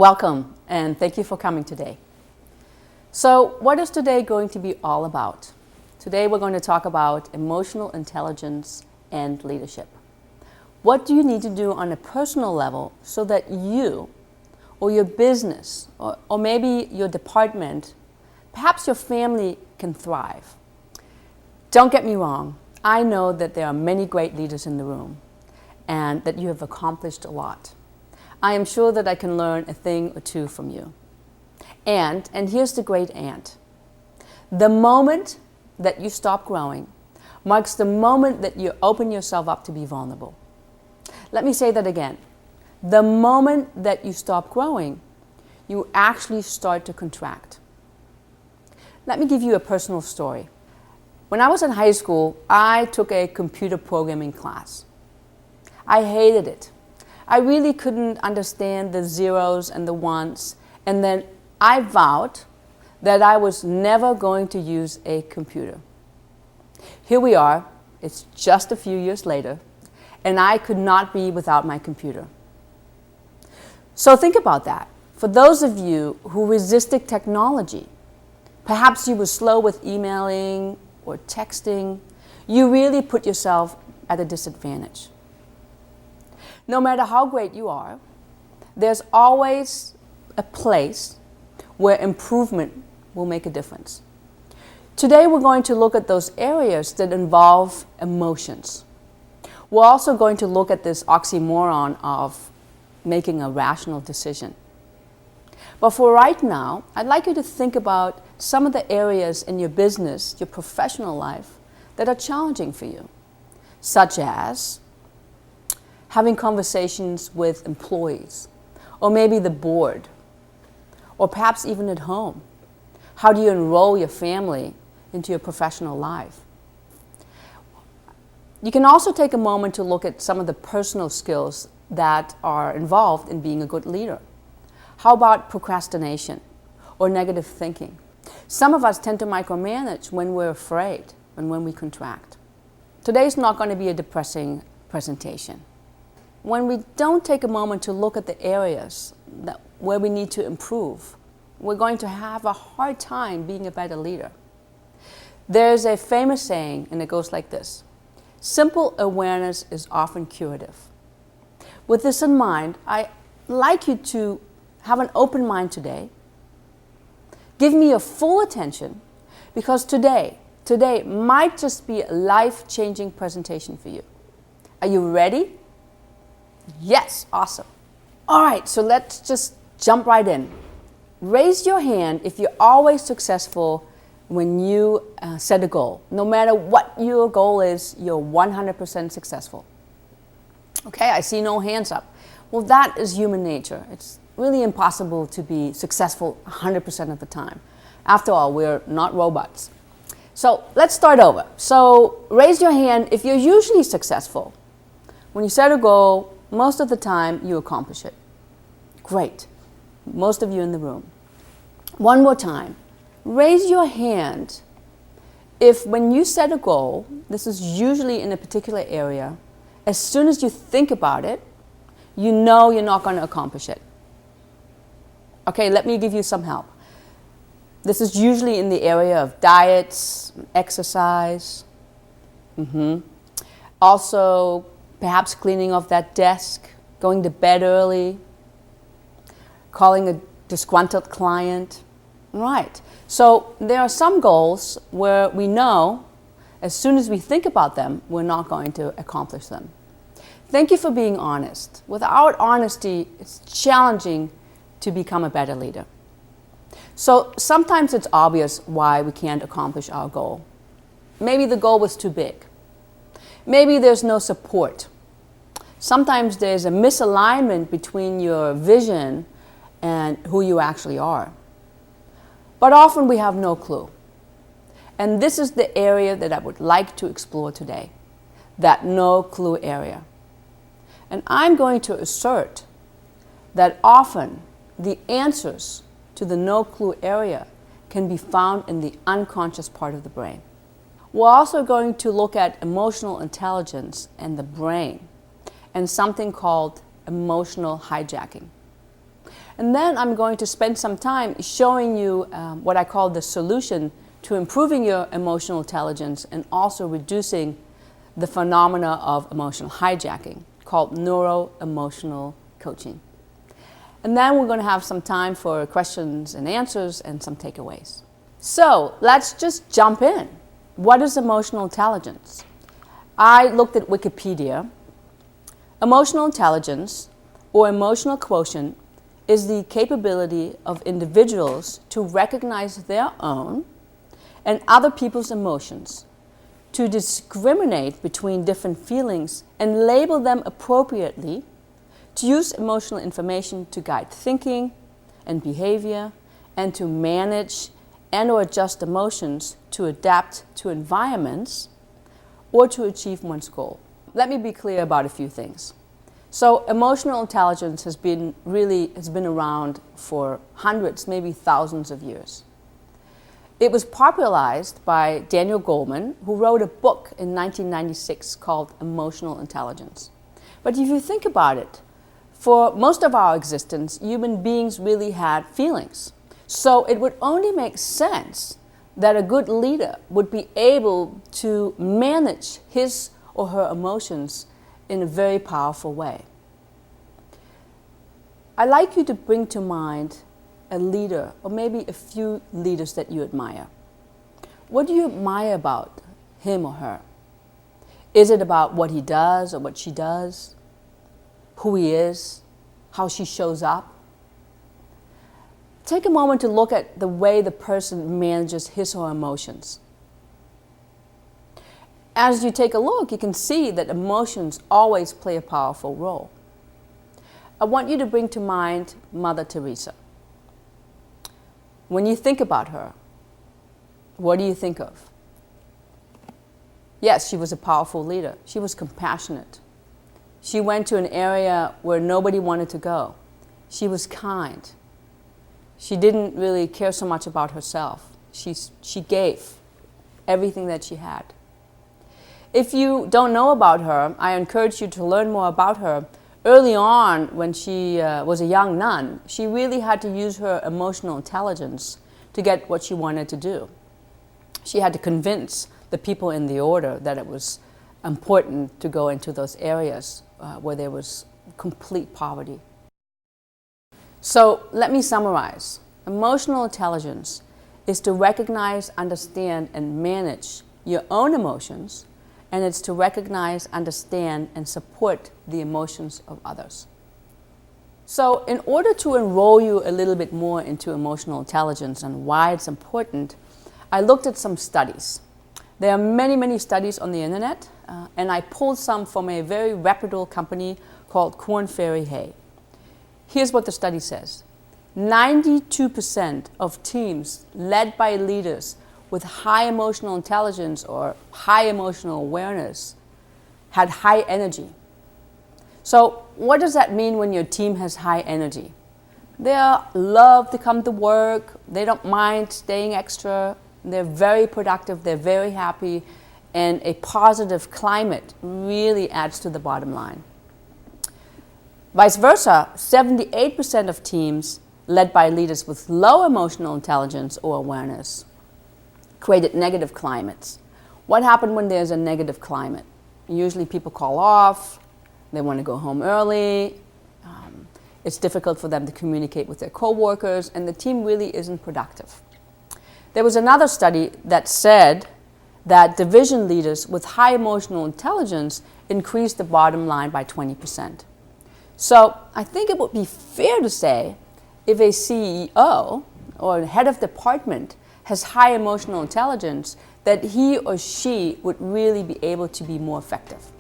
Welcome, and thank you for coming today. So, what is today going to be all about? Today we're going to talk about emotional intelligence and leadership. What do you need to do on a personal level so that you or your business or maybe your department, perhaps your family can thrive? Don't get me wrong, I know that there are many great leaders in the room and that you have accomplished a lot. I am sure that I can learn a thing or two from you. And here's the great and. The moment that you stop growing marks the moment that you open yourself up to be vulnerable. Let me say that again. The moment that you stop growing, you actually start to contract. Let me give you a personal story. When I was in high school, I took a computer programming class. I hated it. I really couldn't understand the zeros and the ones, and then I vowed that I was never going to use a computer. Here we are, it's just a few years later, and I could not be without my computer. So think about that. For those of you who resisted technology, perhaps you were slow with emailing or texting, you really put yourself at a disadvantage. No matter how great you are, there's always a place where improvement will make a difference. Today we're going to look at those areas that involve emotions. We're also going to look at this oxymoron of making a rational decision. But for right now, I'd like you to think about some of the areas in your business, your professional life, that are challenging for you, such as having conversations with employees, or maybe the board, or perhaps even at home. How do you enroll your family into your professional life? You can also take a moment to look at some of the personal skills that are involved in being a good leader. How about procrastination or negative thinking? Some of us tend to micromanage when we're afraid and when we contract. Today's not going to be a depressing presentation. When we don't take a moment to look at the areas where we need to improve, we're going to have a hard time being a better leader. There's a famous saying, and it goes like this: simple awareness is often curative. With this in mind, I'd like you to have an open mind today. Give me your full attention, because today might just be a life-changing presentation for you. Are you ready? Yes, awesome. All right, so let's just jump right in. Raise your hand if you're always successful when you set a goal. No matter what your goal is, you're 100% successful. Okay, I see no hands up. Well, that is human nature. It's really impossible to be successful 100% of the time. After all, we're not robots. So let's start over. So raise your hand if you're usually successful. When you set a goal, most of the time you accomplish it. Great. Most of you in the room. One more time. Raise your hand if when you set a goal, this is usually in a particular area, as soon as you think about it, you know you're not going to accomplish it. Okay, let me give you some help. This is usually in the area of diets, exercise. Also, perhaps cleaning off that desk, going to bed early, calling a disgruntled client. Right. So there are some goals where we know as soon as we think about them, we're not going to accomplish them. Thank you for being honest. Without honesty, it's challenging to become a better leader. So sometimes it's obvious why we can't accomplish our goal. Maybe the goal was too big. Maybe there's no support. Sometimes there's a misalignment between your vision and who you actually are. But often we have no clue. And this is the area that I would like to explore today, that no clue area. And I'm going to assert that often the answers to the no clue area can be found in the unconscious part of the brain. We're also going to look at emotional intelligence and the brain and something called emotional hijacking. And then I'm going to spend some time showing you what I call the solution to improving your emotional intelligence and also reducing the phenomena of emotional hijacking, called neuro-emotional coaching. And then we're going to have some time for questions and answers and some takeaways. So let's just jump in. What is emotional intelligence? I looked at Wikipedia. Emotional intelligence, or emotional quotient, is the capability of individuals to recognize their own and other people's emotions, to discriminate between different feelings and label them appropriately, to use emotional information to guide thinking and behavior, and to manage and/or adjust emotions to adapt to environments or to achieve one's goal. Let me be clear about a few things. So emotional intelligence has been around for hundreds, maybe thousands of years. It was popularized by Daniel Goleman, who wrote a book in 1996 called Emotional Intelligence. But if you think about it, for most of our existence, human beings really had feelings. So it would only make sense that a good leader would be able to manage his or her emotions in a very powerful way. I'd like you to bring to mind a leader, or maybe a few leaders that you admire. What do you admire about him or her? Is it about what he does or what she does? Who he is? How she shows up? Take a moment to look at the way the person manages his or her emotions. As you take a look, you can see that emotions always play a powerful role. I want you to bring to mind Mother Teresa. When you think about her, what do you think of? Yes, she was a powerful leader. She was compassionate. She went to an area where nobody wanted to go. She was kind. She didn't really care so much about herself. She gave everything that she had. If you don't know about her, I encourage you to learn more about her. Early on, when she was a young nun, she really had to use her emotional intelligence to get what she wanted to do. She had to convince the people in the order that it was important to go into those areas where there was complete poverty. So let me summarize. Emotional intelligence is to recognize, understand, and manage your own emotions, and it's to recognize, understand, and support the emotions of others. So in order to enroll you a little bit more into emotional intelligence and why it's important, I looked at some studies. There are many, many studies on the internet, and I pulled some from a very reputable company called Korn Ferry Hay. Here's what the study says. 92% of teams led by leaders with high emotional intelligence or high emotional awareness had high energy. So what does that mean when your team has high energy? They love to come to work, they don't mind staying extra, they're very productive, they're very happy, and a positive climate really adds to the bottom line. Vice versa, 78% of teams led by leaders with low emotional intelligence or awareness created negative climates. What happened when there's a negative climate? Usually people call off, they want to go home early, it's difficult for them to communicate with their coworkers, and the team really isn't productive. There was another study that said that division leaders with high emotional intelligence increased the bottom line by 20%. So I think it would be fair to say if a CEO or a head of department has high emotional intelligence, that he or she would really be able to be more effective.